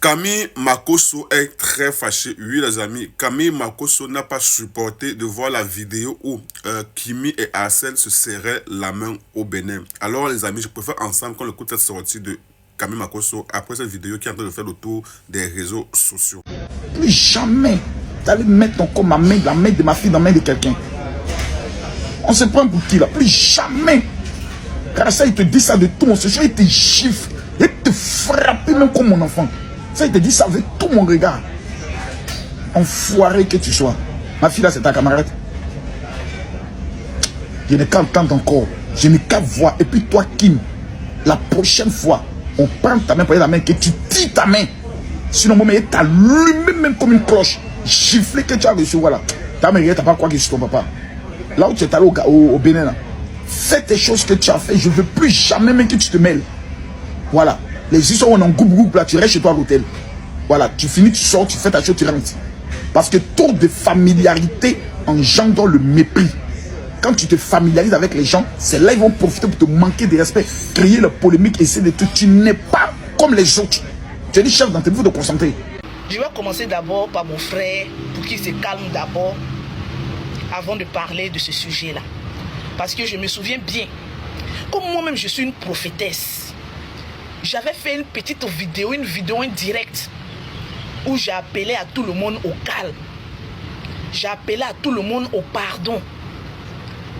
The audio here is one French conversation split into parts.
Camille Makosso est très fâché. Oui, les amis, Camille Makosso n'a pas supporté de voir la vidéo où Kimi et Arcel se serraient la main au Bénin. Alors, les amis, je préfère ensemble qu'on écoute cette sortie de Camille Makosso après cette vidéo qui est en train de faire le tour des réseaux sociaux. Plus jamais t'allais mettre encore la main de ma fille dans la main de quelqu'un. On se prend pour qui là? Plus jamais. Car ça, il te dit ça de tout mon social, il te chiffre, il te frappe même comme mon enfant. Ça, il te dit ça avec tout mon regard. Enfoiré que tu sois. Ma fille là, c'est ta camarade. Je n'ai qu'à entendre encore. Je n'ai qu'à voir. Et puis toi, Kim, la prochaine fois, on prend ta main pour la main, que tu tires ta main. Sinon, mon mec, t'as allumé même comme une cloche. Giflé que tu as reçu, voilà. Ta mère, t'as pas quoi que je ton papa. Là où tu es allé au Bénin, là. Fais tes choses que tu as fait. Je ne veux plus jamais même que tu te mêles. Voilà. Les histoires où on est en groupe là, tu restes chez toi à l'hôtel. Voilà. Tu finis, tu sors, tu fais ta chose, tu rentres. Parce que trop de familiarité engendre le mépris. Quand tu te familiarises avec les gens, c'est là qu'ils vont profiter pour te manquer de respect, créer la polémique, essayer de te... Tu n'es pas comme les autres. Tu es dit chef d'entreprise, de concentrer. Je vais commencer d'abord par mon frère, pour qu'il se calme d'abord, avant de parler de ce sujet-là. Parce que je me souviens bien, comme moi-même je suis une prophétesse, j'avais fait une petite vidéo, une vidéo indirecte, où j'ai appelé à tout le monde au calme. J'ai appelé à tout le monde au pardon,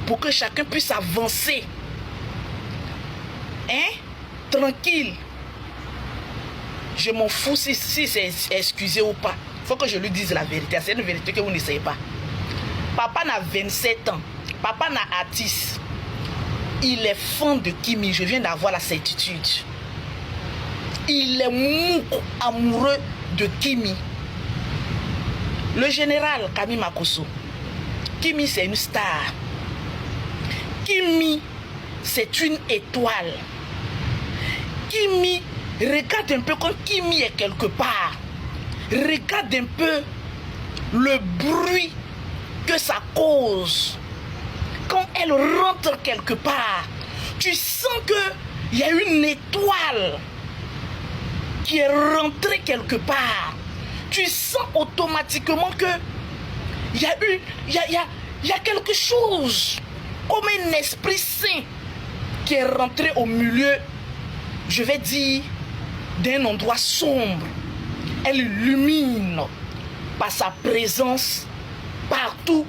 pour que chacun puisse avancer. Hein? Tranquille. Je m'en fous si c'est excusé ou pas. Il faut que je lui dise la vérité. C'est une vérité que vous ne savez pas. Papa n'a 27 ans. Papa n'a artiste. Il est fan de Kimi. Je viens d'avoir la certitude. Il est mou amoureux de Kimi. Le général Camille Makosso. Kimi, c'est une star. Kimi, c'est une étoile. Kimi, regarde un peu quand Kimi est quelque part. Regarde un peu le bruit que ça cause. Quand elle rentre quelque part, tu sens qu'il y a une étoile qui est rentrée quelque part. Tu sens automatiquement que il y a quelque chose, comme un esprit saint qui est rentré au milieu, je vais dire, d'un endroit sombre. Elle illumine par sa présence partout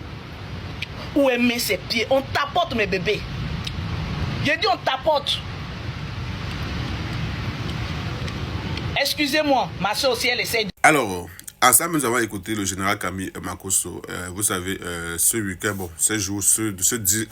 où elle met ses pieds. On tapote, mes bébés. J'ai dit on tapote. Excusez-moi, ma soeur aussi, elle essaie de... Alors, ensemble, nous avons écouté le général Camille Makosso. Vous savez, ce week-end, bon, ce jour, ce 10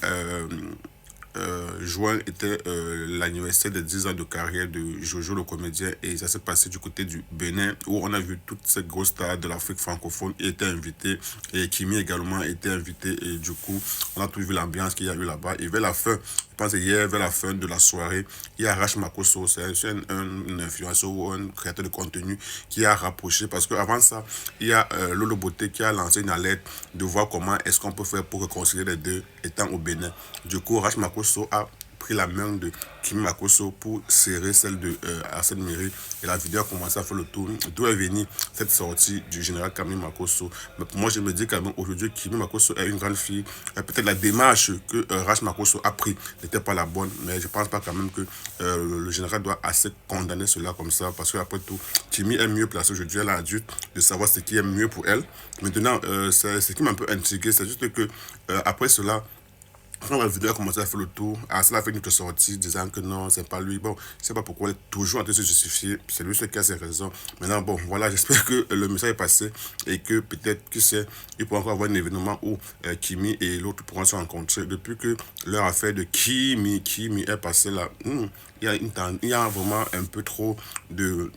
juin était l'anniversaire de 10 ans de carrière de Jojo le comédien, et ça s'est passé du côté du Bénin où on a vu toutes ces grosses stars de l'Afrique francophone étaient invités, et Kimi également était invité, et du coup on a tout vu l'ambiance qu'il y a eu là-bas. Et vers la fin, je pense hier, vers la fin de la soirée, il y a Rach Makosso, c'est un influenceur ou un créateur de contenu qui a rapproché, parce qu'avant ça, il y a Lolo Beauté qui a lancé une alerte de voir comment est-ce qu'on peut faire pour réconcilier les deux étant au Bénin. Du coup, Rach Makosso a pris la main de Kimi Makosso pour serrer celle de Arsène Miri, et la vidéo a commencé à faire le tour. D'où est venue cette sortie du général Camille Makosso? Mais pour moi, je me dis quand même aujourd'hui, Kimi Makosso est une grande fille. Peut-être la démarche que Rach Makosso a pris n'était pas la bonne, mais je pense pas quand même que le général doit assez condamner cela comme ça, parce que après tout, Kimi est mieux placée aujourd'hui, elle est adulte, de savoir ce qui est mieux pour elle. Maintenant, ce qui m'a un peu intrigué, c'est juste que après cela, quand la vidéo a commencé à faire le tour, cela a fait une autre sortie disant que non, c'est pas lui. Bon, je sais pas pourquoi elle est toujours en train de se justifier. C'est lui qui a ses raisons. Maintenant, bon, voilà, j'espère que le message est passé et que peut-être, qui sait, il pourra encore avoir un événement où Kimi et l'autre pourront se rencontrer. Depuis que leur affaire de Kimi est passée là, il y a vraiment un peu trop de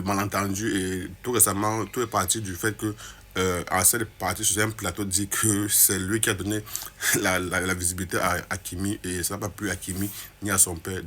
malentendus, et tout récemment, tout est parti du fait que Arcel est parti sur un plateau dit que c'est lui qui a donné la visibilité à Kimi, et ça n'a pas plu à Kimi ni à son père.